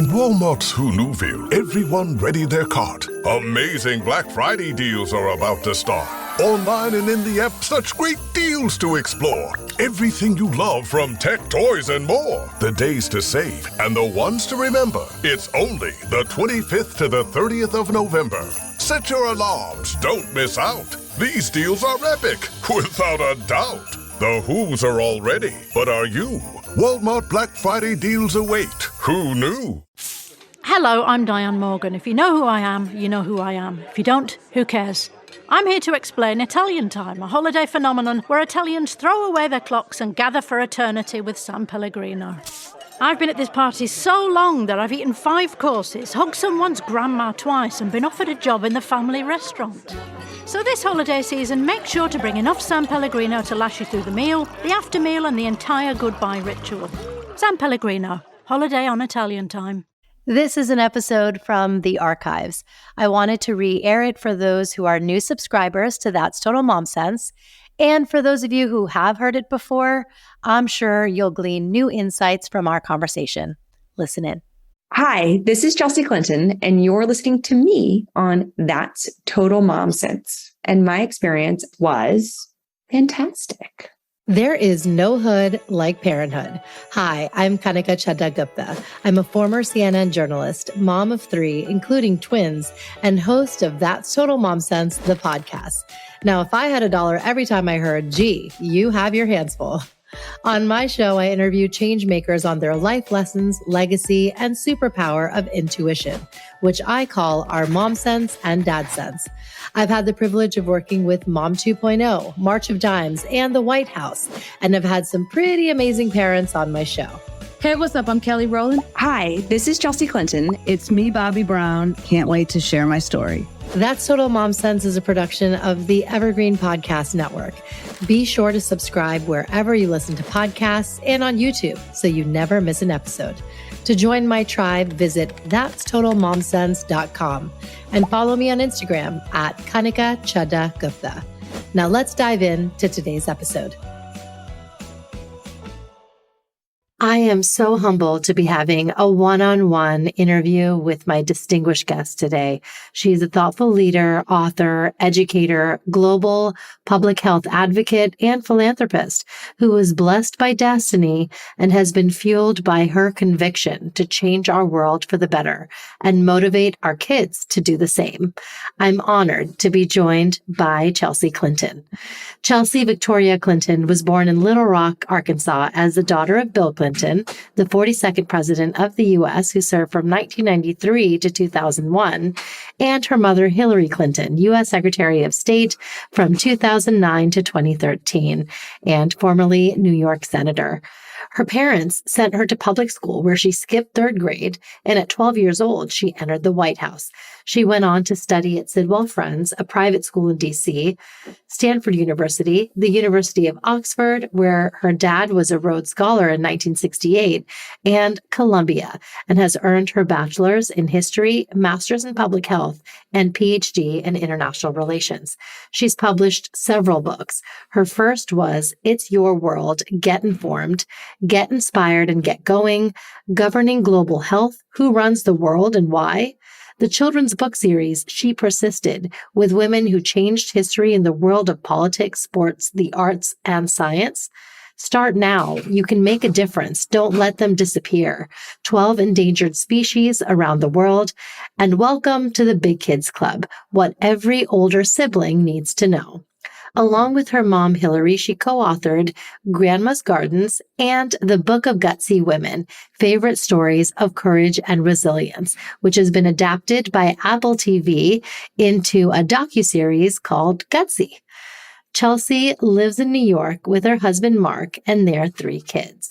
In Walmart's Who'Knewville, everyone ready their cart. Amazing Black Friday deals are about to start. Online and in the app, such great deals to explore. Everything you love from tech, toys, and more. The days to save and the ones to remember. It's only the 25th to the 30th of November. Set your alarms. Don't miss out. These deals are epic, without a doubt. The Who's are all ready, but are you? Walmart Black Friday deals await. Who knew? Hello, I'm Diane Morgan. If you know who I am, you know who I am. If you don't, who cares? I'm here to explain Italian Time, a holiday phenomenon where Italians throw away their clocks and gather for eternity with San Pellegrino. I've been at this party so long that I've eaten 5 courses, hugged someone's grandma twice, and been offered a job in the family restaurant. So this holiday season, make sure to bring enough San Pellegrino to last you through the meal, the after meal, and the entire goodbye ritual. San Pellegrino, holiday on Italian Time. This is an episode from the archives. I wanted to re-air it for those who are new subscribers to That's Total Mom Sense. And for those of you who have heard it before, I'm sure you'll glean new insights from our conversation. Listen in. Hi, this is Chelsea Clinton, and you're listening to me on That's Total Mom Sense. And my experience was fantastic. There is no hood like parenthood. Hi, I'm Kanika Chadda Gupta. I'm a former CNN journalist, mom of 3, including twins, and host of That's Total Mom Sense, the podcast. Now, if I had $1 every time I heard, gee, you have your hands full. On my show, I interview change makers on their life lessons, legacy, and superpower of intuition, which I call our Mom Sense and Dad Sense. I've had the privilege of working with Mom 2.0, March of Dimes, and the White House, and have had some pretty amazing parents on my show. Hey, what's up? I'm Kelly Rowland. Hi, this is Chelsea Clinton. It's me, Bobby Brown. Can't wait to share my story. That's Total Mom Sense is a production of the Evergreen Podcast Network. Be sure to subscribe wherever you listen to podcasts and on YouTube so you never miss an episode. To join my tribe, visit that'stotalmomsense.com and follow me on Instagram at Kanika Chadda Gupta. Now let's dive into today's episode. I am so humbled to be having a one-on-one interview with my distinguished guest today. She is a thoughtful leader, author, educator, global public health advocate, and philanthropist who was blessed by destiny and has been fueled by her conviction to change our world for the better and motivate our kids to do the same. I'm honored to be joined by Chelsea Clinton. Chelsea Victoria Clinton was born in Little Rock, Arkansas as the daughter of Bill Clinton, the 42nd president of the U.S., who served from 1993 to 2001, and her mother, Hillary Clinton, U.S. Secretary of State from 2009 to 2013, and formerly New York Senator. Her parents sent her to public school where she skipped 3rd grade, and at 12 years old, she entered the White House. She went on to study at Sidwell Friends, a private school in D.C., Stanford University, the University of Oxford, where her dad was a Rhodes Scholar in 1968, and Columbia, and has earned her bachelor's in history, master's in public health, and PhD in international relations. She's published several books. Her first was It's Your World, Get Informed, Get Inspired and Get Going, Governing Global Health, Who Runs the World and Why? The children's book series, She Persisted, with women who changed history in the world of politics, sports, the arts, and science. Start now. You can make a difference. Don't let them disappear. 12 endangered species around the world. And welcome to the Big Kids Club, what every older sibling needs to know. Along with her mom, Hillary, she co-authored Grandma's Gardens and The Book of Gutsy Women, Favorite Stories of Courage and Resilience, which has been adapted by Apple TV into a docuseries called Gutsy. Chelsea lives in New York with her husband, Mark, and their 3 kids.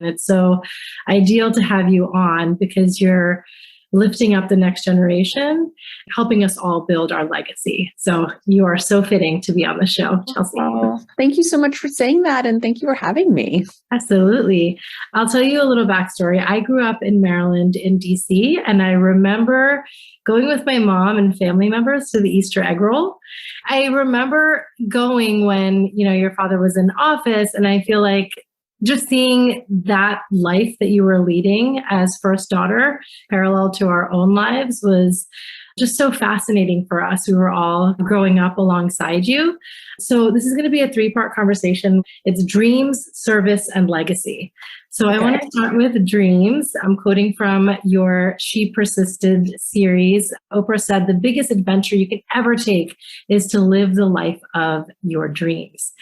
It's so ideal to have you on because you're lifting up the next generation, helping us all build our legacy. So you are so fitting to be on the show, Chelsea. Oh, thank you so much for saying that. And thank you for having me. Absolutely. I'll tell you a little backstory. I grew up in Maryland in DC, and I remember going with my mom and family members to the Easter egg roll. I remember going when, your father was in office, and I feel like just seeing that life that you were leading as first daughter parallel to our own lives was just so fascinating for us. We were all growing up alongside you. So this is going to be a 3-part conversation. It's dreams, service, and legacy. So I want to start with dreams. I'm quoting from your She Persisted series. Oprah said, "The biggest adventure you can ever take is to live the life of your dreams."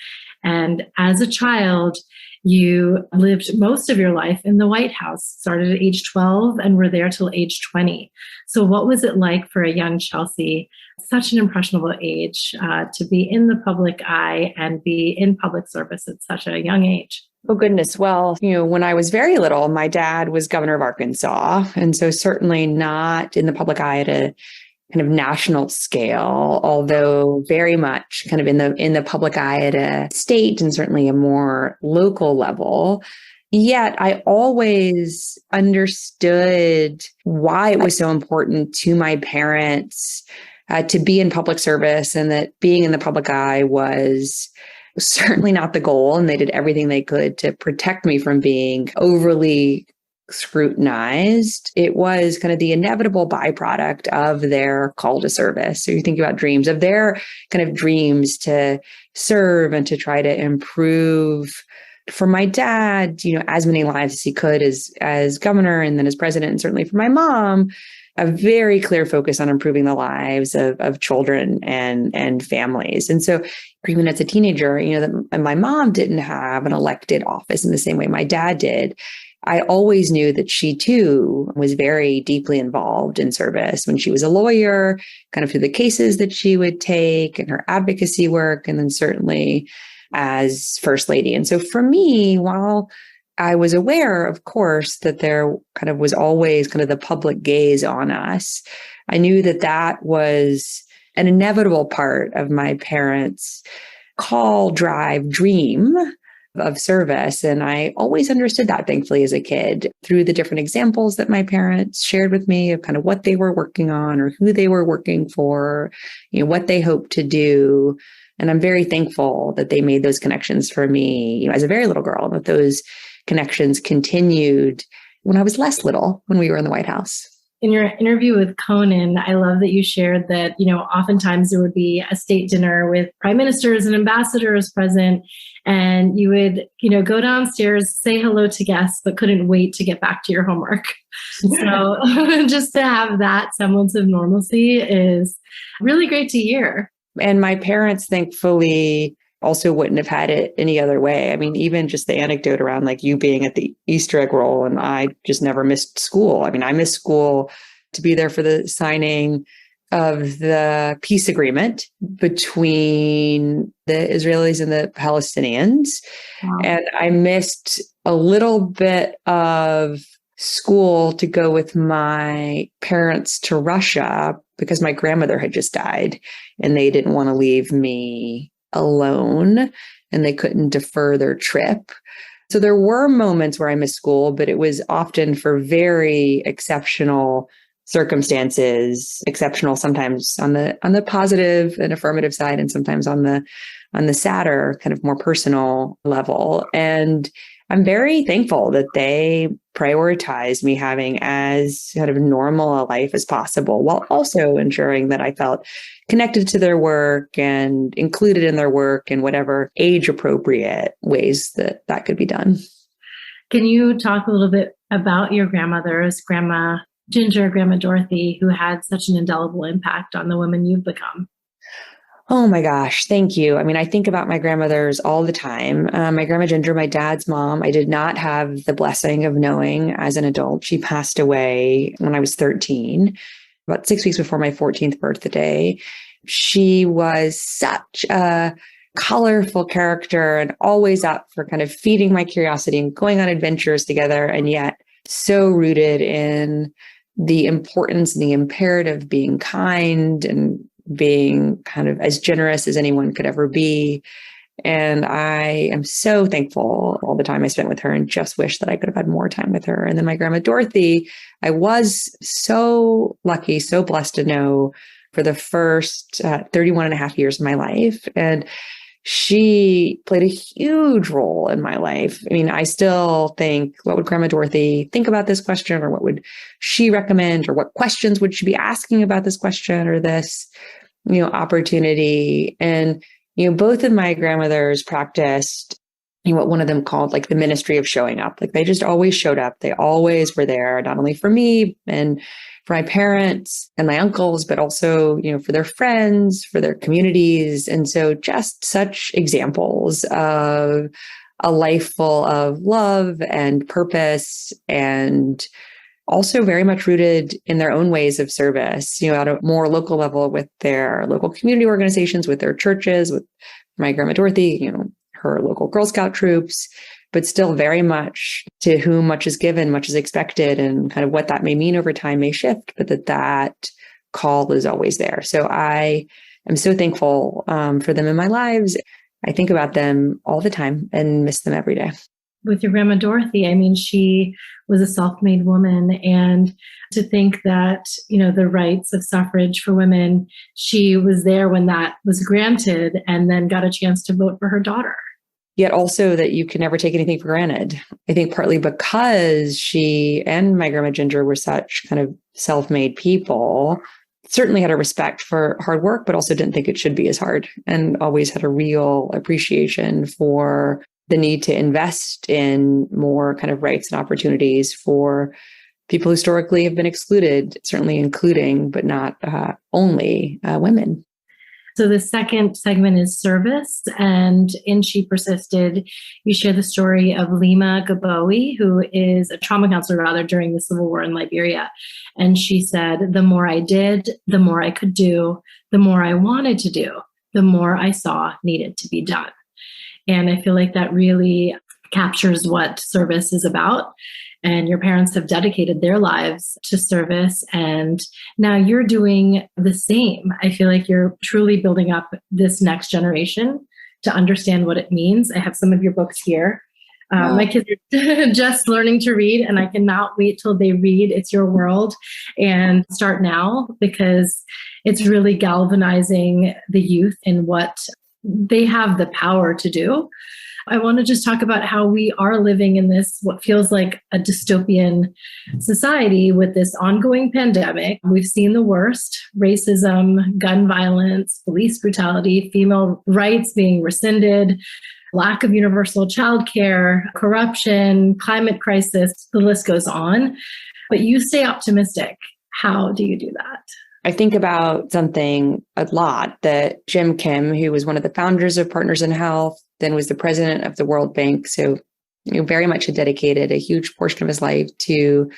And as a child, you lived most of your life in the White House, started at age 12 and were there till age 20. So what was it like for a young Chelsea, such an impressionable age, to be in the public eye and be in public service at such a young age? Oh, goodness. Well, when I was very little, my dad was governor of Arkansas. And so certainly not in the public eye at a kind of national scale, although very much kind of in the public eye at a state and certainly a more local level. Yet I always understood why it was so important to my parents to be in public service, and that being in the public eye was certainly not the goal. And they did everything they could to protect me from being overly scrutinized. It was kind of the inevitable byproduct of their call to service. So you think about dreams, of their kind of dreams to serve and to try to improve. For my dad, as many lives as he could as governor and then as president, and certainly for my mom, a very clear focus on improving the lives of children and families. And so even as a teenager, that my mom didn't have an elected office in the same way my dad did. I always knew that she too was very deeply involved in service when she was a lawyer, kind of through the cases that she would take and her advocacy work, and then certainly as First Lady. And so for me, while I was aware, of course, that there kind of was always kind of the public gaze on us, I knew that that was an inevitable part of my parents' call, drive, dream of service. And I always understood that, thankfully, as a kid, through the different examples that my parents shared with me of kind of what they were working on or who they were working for, what they hoped to do. And I'm very thankful that they made those connections for me, as a very little girl, that those connections continued when I was less little, when we were in the White House. In your interview with Conan, I love that you shared that, oftentimes there would be a state dinner with prime ministers and ambassadors present, and you would, go downstairs, say hello to guests, but couldn't wait to get back to your homework. So just to have that semblance of normalcy is really great to hear. And my parents, thankfully, also wouldn't have had it any other way. I mean, even just the anecdote around like you being at the Easter egg roll, and I just never missed school. I mean, I missed school to be there for the signing of the peace agreement between the Israelis and the Palestinians. Wow. And I missed a little bit of school to go with my parents to Russia because my grandmother had just died and they didn't want to leave me alone and they couldn't defer their trip. So there were moments where I missed school, but it was often for very exceptional circumstances, exceptional sometimes on the positive and affirmative side, and sometimes on the sadder, kind of more personal level. And I'm very thankful that they prioritized me having as kind of normal a life as possible, while also ensuring that I felt connected to their work and included in their work in whatever age appropriate ways that could be done. Can you talk a little bit about your grandmothers, Grandma Ginger, Grandma Dorothy, who had such an indelible impact on the woman you've become? Oh my gosh, thank you. I mean, I think about my grandmothers all the time. My Grandma Ginger, my dad's mom, I did not have the blessing of knowing as an adult. She passed away when I was 13, about 6 weeks before my 14th birthday. She was such a colorful character and always up for kind of feeding my curiosity and going on adventures together, and yet so rooted in the importance and the imperative of being kind and being kind of as generous as anyone could ever be. And I am so thankful all the time I spent with her and just wish that I could have had more time with her. And then my Grandma Dorothy, I was so lucky, so blessed to know for the first 31 and a half years of my life. And she played a huge role in my life. I mean, I still think, what would Grandma Dorothy think about this question? Or what would she recommend? Or what questions would she be asking about this question or this, opportunity? And, both of my grandmothers practiced what one of them called like the ministry of showing up. Like they just always showed up. They always were there, not only for me and for my parents and my uncles, but also, for their friends, for their communities. And so just such examples of a life full of love and purpose, and also very much rooted in their own ways of service, at a more local level with their local community organizations, with their churches, with my Grandma Dorothy, her local Girl Scout troops, but still very much to whom much is given, much is expected, and kind of what that may mean over time may shift, but that call is always there. So I am so thankful for them in my lives. I think about them all the time and miss them every day. With your Grandma Dorothy, I mean, she was a self-made woman, and to think that, the rights of suffrage for women, she was there when that was granted and then got a chance to vote for her daughter. Yet also that you can never take anything for granted. I think partly because she and my Grandma Ginger were such kind of self-made people, certainly had a respect for hard work, but also didn't think it should be as hard, and always had a real appreciation for the need to invest in more kind of rights and opportunities for people who historically have been excluded, certainly including, but not only women. So the second segment is service, and in She Persisted, you share the story of Lima Gabowi, who is a trauma counselor during the Civil War in Liberia. And she said, the more I did, the more I could do, the more I wanted to do, the more I saw needed to be done. And I feel like that really captures what service is about. And your parents have dedicated their lives to service. And now you're doing the same. I feel like you're truly building up this next generation to understand what it means. I have some of your books here. My kids are just learning to read, and I cannot wait till they read It's Your World and start now, because it's really galvanizing the youth in what they have the power to do. I want to just talk about how we are living in this, what feels like a dystopian society with this ongoing pandemic. We've seen the worst: racism, gun violence, police brutality, female rights being rescinded, lack of universal childcare, corruption, climate crisis, the list goes on. But you stay optimistic. How do you do that? I think about something a lot that Jim Kim, who was one of the founders of Partners in Health, then was the president of the World Bank. So, very much had dedicated a huge portion of his life to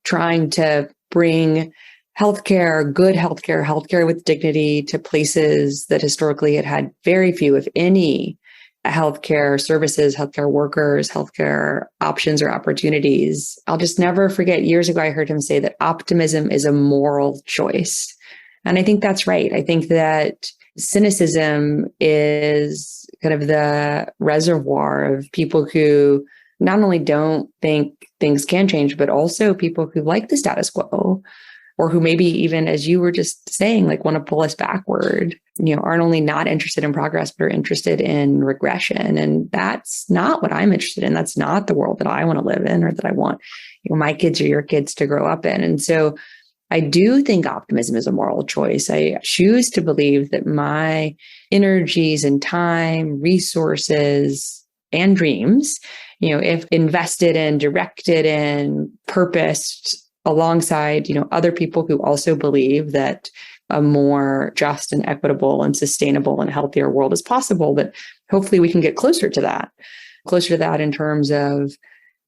trying to bring healthcare, good healthcare with dignity to places that historically had had very few, if any, healthcare services, healthcare workers, healthcare options or opportunities. I'll just never forget, years ago, I heard him say that optimism is a moral choice. And I think that's right. I think that cynicism is kind of the reservoir of people who not only don't think things can change, but also people who like the status quo, or who maybe even, as you were just saying, like want to pull us backward, aren't only not interested in progress, but are interested in regression. And that's not what I'm interested in. That's not the world that I want to live in, or that I want my kids or your kids to grow up in. And so I do think optimism is a moral choice. I choose to believe that my energies and time, resources, and dreams, if invested in, directed in, purposed alongside, other people who also believe that a more just and equitable and sustainable and healthier world is possible, that hopefully we can get closer to that in terms of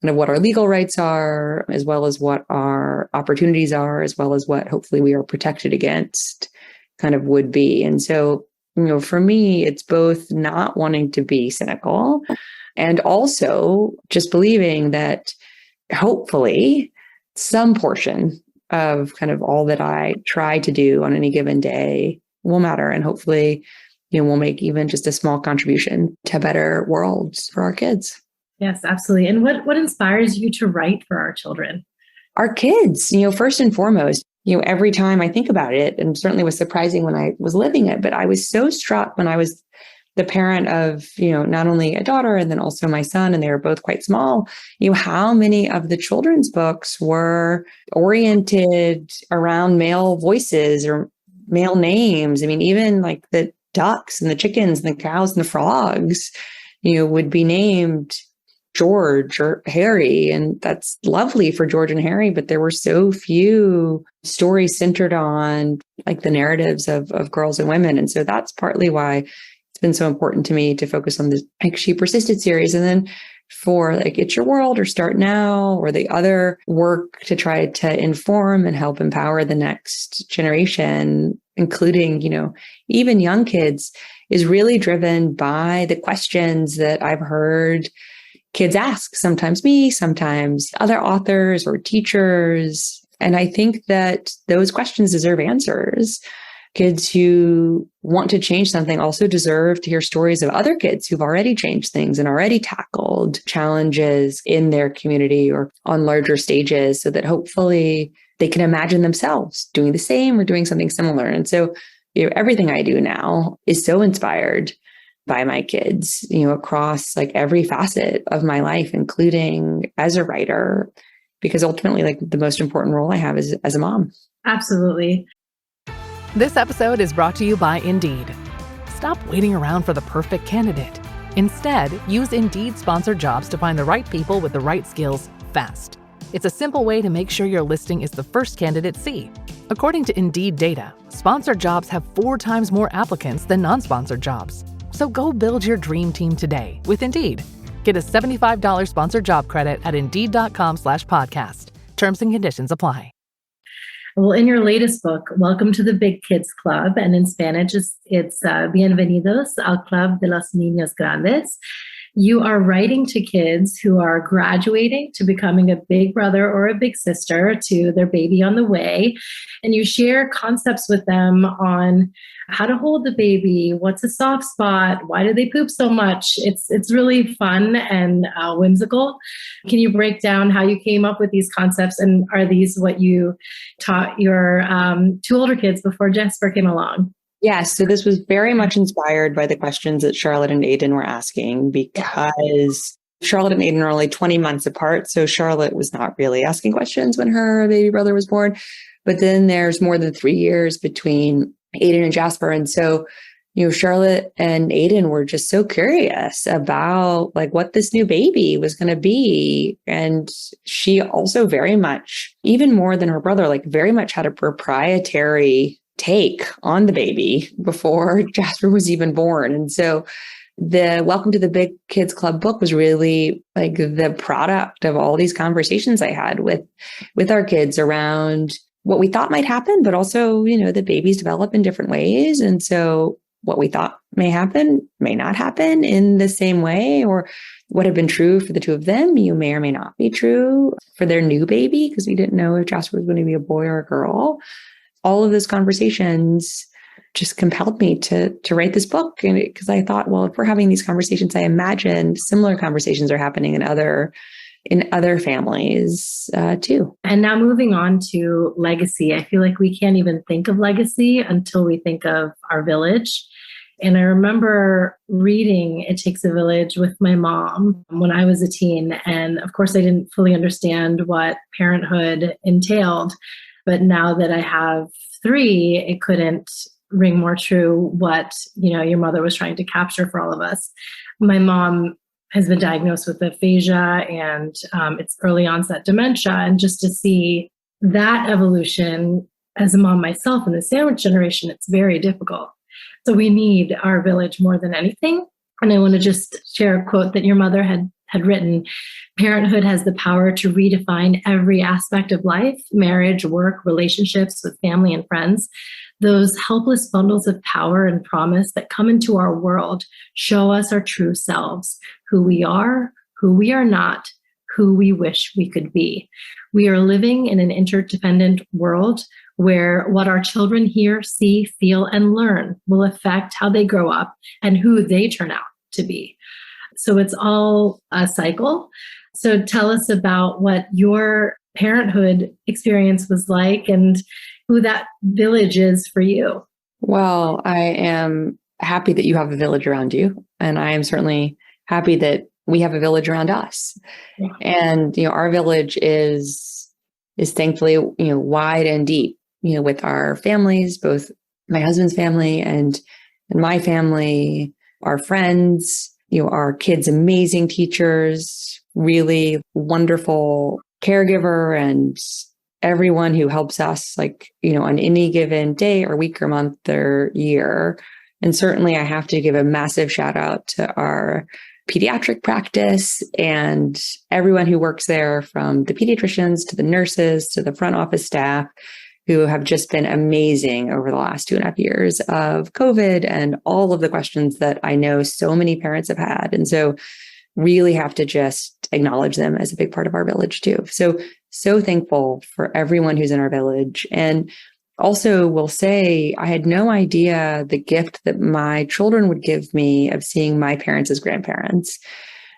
kind of what our legal rights are, as well as what our opportunities are, as well as what hopefully we are protected against kind of would be. And so, for me, it's both not wanting to be cynical and also just believing that hopefully some portion of kind of all that I try to do on any given day will matter. And hopefully, we'll make even just a small contribution to better worlds for our kids. Yes, absolutely. And what inspires you to write for our children? Our kids, first and foremost, every time I think about it, and certainly was surprising when I was living it, but I was so struck when I was the parent of, not only a daughter and then also my son, and they were both quite small, how many of the children's books were oriented around male voices or male names. I mean, even like the ducks and the chickens and the cows and the frogs, would be named George or Harry. And that's lovely for George and Harry, but there were so few stories centered on like the narratives of girls and women. And so that's partly why it's been so important to me to focus on the like She Persisted series. And then for like It's Your World or Start Now or the other work to try to inform and help empower the next generation, including, even young kids, is really driven by the questions that I've heard kids ask, sometimes me, sometimes other authors or teachers. And I think that those questions deserve answers. Kids who want to change something also deserve to hear stories of other kids who've already changed things and already tackled challenges in their community or on larger stages so that hopefully they can imagine themselves doing the same or doing something similar. And so, everything I do now is so inspired by my kids, across like every facet of my life, including as a writer, because ultimately like the most important role I have is as a mom. Absolutely. This episode is brought to you by Indeed. Stop waiting around for the perfect candidate. Instead, use Indeed sponsored jobs to find the right people with the right skills fast. It's a simple way to make sure your listing is the first candidates see. According to Indeed data, sponsored jobs have 4 times more applicants than non-sponsored jobs. So go build your dream team today with Indeed. Get a $75 sponsored job credit at Indeed.com/podcast. Terms and conditions apply. Well, in your latest book, Welcome to the Big Kids Club, and in Spanish, it's Bienvenidos al Club de los Niños Grandes. You are writing to kids who are graduating to becoming a big brother or a big sister to their baby on the way. And you share concepts with them on how to hold the baby, what's a soft spot, why do they poop so much? It's really fun and whimsical. Can you break down how you came up with these concepts? And are these what you taught your 2 older kids before Jasper came along? Yes. So this was very much inspired by the questions that Charlotte and Aiden were asking, because Charlotte and Aiden are only 20 months apart. So Charlotte was not really asking questions when her baby brother was born. But then there's more than 3 years between Aiden and Jasper. And so, Charlotte and Aiden were just so curious about like what this new baby was going to be. And she also very much, even more than her brother, like very much had a proprietary take on the baby before Jasper was even born. And so the Welcome to the Big Kids Club book was really like the product of all these conversations I had with our kids around what we thought might happen, but also, the babies develop in different ways. And so what we thought may happen may not happen in the same way, or what had been true for the 2 of them, may or may not be true for their new baby, because we didn't know if Jasper was going to be a boy or a girl. All of those conversations just compelled me to write this book. And because I thought, well, if we're having these conversations, I imagined similar conversations are happening in other families too. And now moving on to legacy, I feel like we can't even think of legacy until we think of our village. And I remember reading It Takes a Village with my mom when I was a teen. And of course, I didn't fully understand what parenthood entailed. But now that I have 3, it couldn't ring more true what, your mother was trying to capture for all of us. My mom has been diagnosed with aphasia and it's early onset dementia. And just to see that evolution as a mom myself in the sandwich generation, it's very difficult. So we need our village more than anything. And I want to just share a quote that your mother had written. Parenthood has the power to redefine every aspect of life, marriage, work, relationships with family and friends. Those helpless bundles of power and promise that come into our world show us our true selves, who we are not, who we wish we could be. We are living in an interdependent world where what our children hear, see, feel, and learn will affect how they grow up and who they turn out to be. So it's all a cycle. So tell us about what your parenthood experience was like and who that village is for you. Well, I am happy that you have a village around you. And I am certainly happy that we have a village around us. Yeah. And, our village is thankfully, wide and deep, with our families, both my husband's family and my family, our friends, our kids' amazing teachers, really wonderful caregiver, and everyone who helps us, on any given day or week or month or year. And certainly I have to give a massive shout out to our pediatric practice and everyone who works there, from the pediatricians to the nurses to the front office staff, who have just been amazing over the last 2.5 years of COVID and all of the questions that I know so many parents have had. And so really have to just acknowledge them as a big part of our village too. So thankful for everyone who's in our village. And also will say, I had no idea the gift that my children would give me of seeing my parents as grandparents.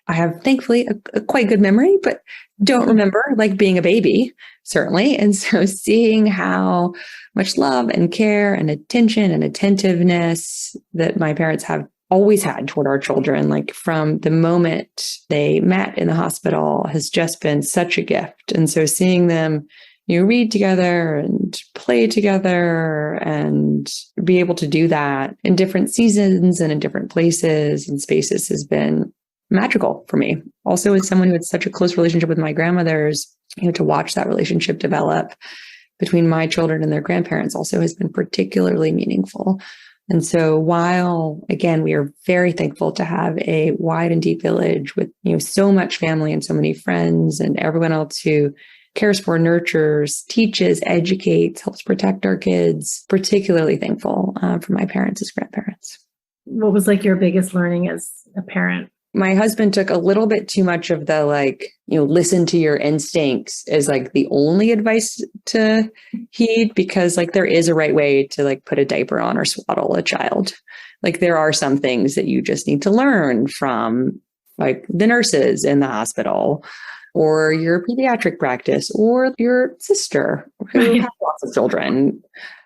I have thankfully a quite good memory, but don't remember being a baby, certainly. And so seeing how much love and care and attention and attentiveness that my parents have always had toward our children, from the moment they met in the hospital, has just been such a gift. And so seeing them read together and play together and be able to do that in different seasons and in different places and spaces has been magical for me. Also, as someone who had such a close relationship with my grandmothers, to watch that relationship develop between my children and their grandparents also has been particularly meaningful. And so while, again, we are very thankful to have a wide and deep village with, so much family and so many friends and everyone else who cares for, nurtures, teaches, educates, helps protect our kids, particularly thankful for my parents as grandparents. What was your biggest learning as a parent? My husband took a little bit too much of the listen to your instincts as the only advice to heed, because there is a right way to put a diaper on or swaddle a child. There are some things that you just need to learn from the nurses in the hospital or your pediatric practice or your sister who has lots of children.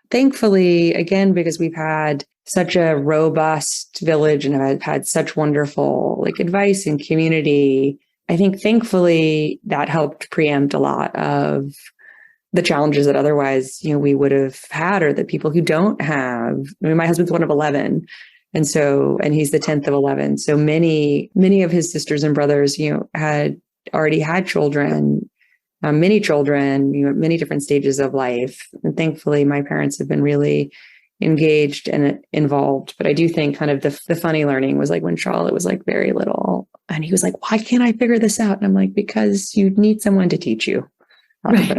Thankfully, again, because we've had such a robust village and have had such wonderful advice and community, I think thankfully that helped preempt a lot of the challenges that otherwise, we would have had, or that people who don't have. I mean, my husband's one of 11. And he's the 10th of 11. So many of his sisters and brothers, had already had children, many children, many different stages of life. And thankfully, my parents have been really engaged and involved. But I do think kind of the funny learning was when Charlotte was very little, and he was why can't I figure this out? And I'm because you need someone to teach you. Right.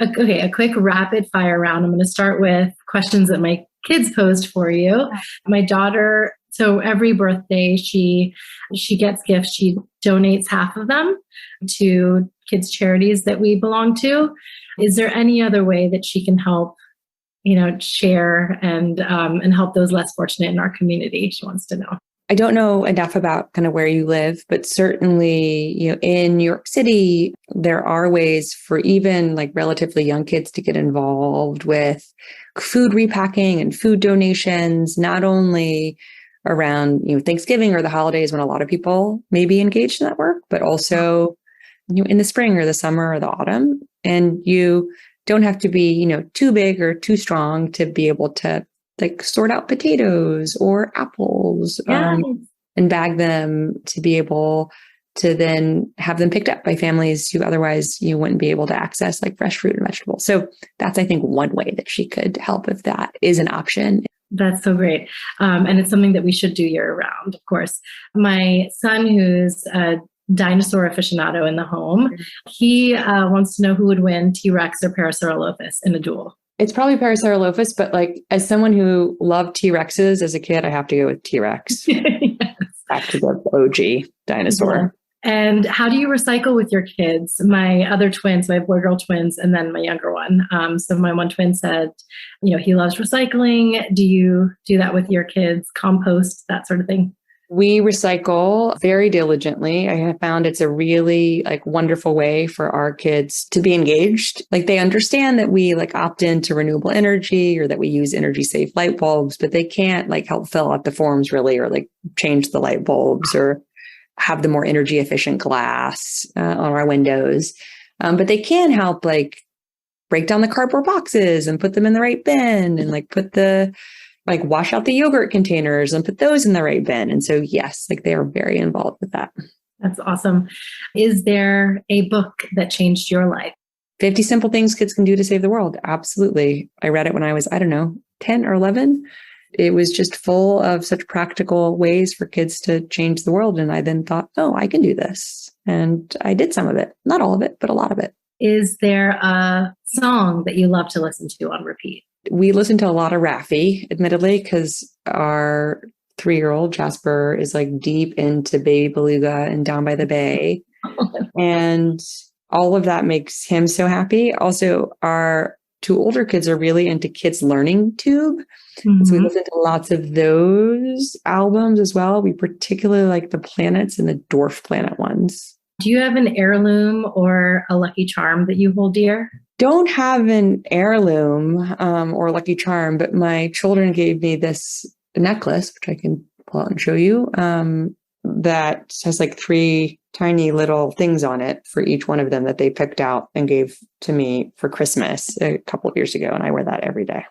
Okay, a quick rapid fire round. I'm going to start with questions that my kids posed for you. My daughter, so every birthday she gets gifts. She donates half of them to kids' charities that we belong to. Is there any other way that she can help, share and help those less fortunate in our community? She wants to know. I don't know enough about kind of where you live, but certainly, in New York City, there are ways for even relatively young kids to get involved with food repacking and food donations, not only around, Thanksgiving or the holidays when a lot of people may be engaged in that work, but also, in the spring or the summer or the autumn. And you don't have to be, too big or too strong to be able to sort out potatoes or apples and bag them to be able to then have them picked up by families who otherwise you wouldn't be able to access fresh fruit and vegetables. So that's, I think, one way that she could help if that is an option. That's so great. And it's something that we should do year round, of course. My son, who's a dinosaur aficionado in the home, he wants to know who would win, T-Rex or Parasaurolophus in a duel. It's probably Parasaurolophus, but as someone who loved T-Rexes as a kid, I have to go with T-Rex. Yes. Back to the OG dinosaur. Yeah. And how do you recycle with your kids? My other twins, so I have boy-girl twins, and then my younger one. So my one twin said, he loves recycling. Do you do that with your kids? Compost, that sort of thing? We recycle very diligently. I have found it's a really wonderful way for our kids to be engaged. They understand that we opt into renewable energy or that we use energy safe light bulbs, but they can't help fill out the forms really, or change the light bulbs or have the more energy efficient glass on our windows. But they can help break down the cardboard boxes and put them in the right bin and put the wash out the yogurt containers and put those in the right bin. And so, yes, they are very involved with that. That's awesome. Is there a book that changed your life? 50 Simple Things Kids Can Do to Save the World. Absolutely. I read it when I was, 10 or 11. It was just full of such practical ways for kids to change the world. And I then thought, oh, I can do this. And I did some of it, not all of it, but a lot of it. Is there a song that you love to listen to on repeat? We listen to a lot of Raffi, admittedly, because our 3-year-old Jasper is deep into Baby Beluga and Down by the Bay. And all of that makes him so happy. Also, our 2 older kids are really into Kids Learning Tube. Mm-hmm. So we listen to lots of those albums as well. We particularly like the Planets and the Dwarf Planet ones. Do you have an heirloom or a lucky charm that you hold dear? Don't have an heirloom or lucky charm, but my children gave me this necklace, which I can pull out and show you, that has 3 tiny little things on it for each one of them that they picked out and gave to me for Christmas a couple of years ago. And I wear that every day.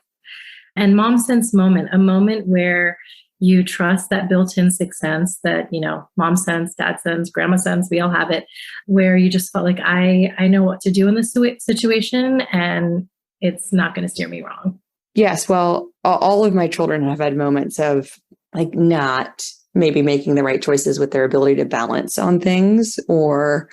And Mom Sense moment, a moment where you trust that built-in sixth sense that, mom sense, dad sense, grandma sense, we all have it, where you just felt I know what to do in this situation and it's not going to steer me wrong. Yes. Well, all of my children have had moments of not maybe making the right choices with their ability to balance on things or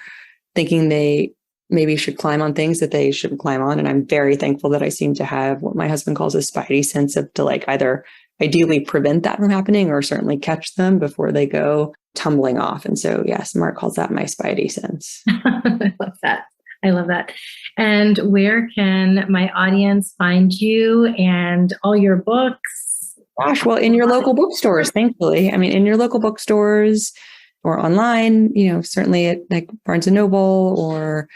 thinking they maybe should climb on things that they shouldn't climb on. And I'm very thankful that I seem to have what my husband calls a spidey sense of to either ideally prevent that from happening or certainly catch them before they go tumbling off. And so, yes, Mark calls that my spidey sense. I love that. I love that. And where can my audience find you and all your books? Gosh, well, in your local bookstores, thankfully. In your local bookstores or online, certainly at Barnes & Noble or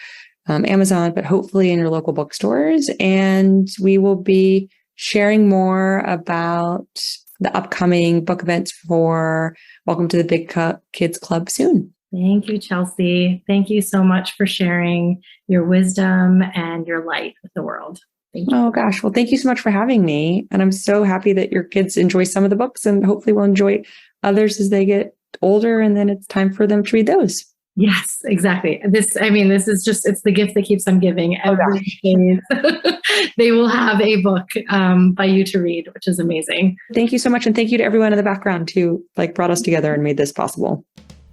Amazon, but hopefully in your local bookstores. And we will be sharing more about the upcoming book events for Welcome to the Big Kids Club soon. Thank you, Chelsea. Thank you so much for sharing your wisdom and your light with the world. Thank you. Oh, gosh. Well, thank you so much for having me. And I'm so happy that your kids enjoy some of the books and hopefully will enjoy others as they get older. And then it's time for them to read those. Yes, exactly. This is just, it's the gift that keeps on giving. Every day they will have a book by you to read, which is amazing. Thank you so much. And thank you to everyone in the background who brought us together and made this possible.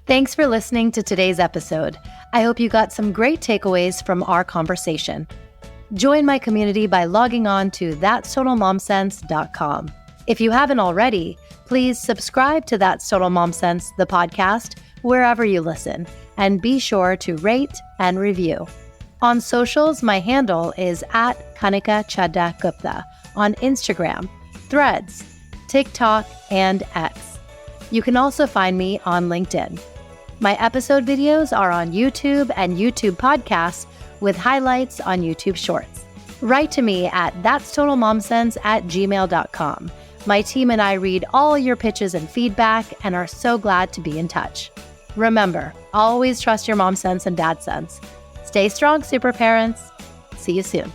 Thanks for listening to today's episode. I hope you got some great takeaways from our conversation. Join my community by logging on to that'stotalmomsense.com. If you haven't already, please subscribe to That's Total Mom Sense, the podcast, wherever you listen, and be sure to rate and review. On socials, my handle is at Kanika Chadda Gupta on Instagram, Threads, TikTok, and X. You can also find me on LinkedIn. My episode videos are on YouTube and YouTube podcasts with highlights on YouTube Shorts. Write to me at that'stotalmomsense@gmail.com. My team and I read all your pitches and feedback and are so glad to be in touch. Remember, always trust your mom sense and dad sense. Stay strong, super parents. See you soon.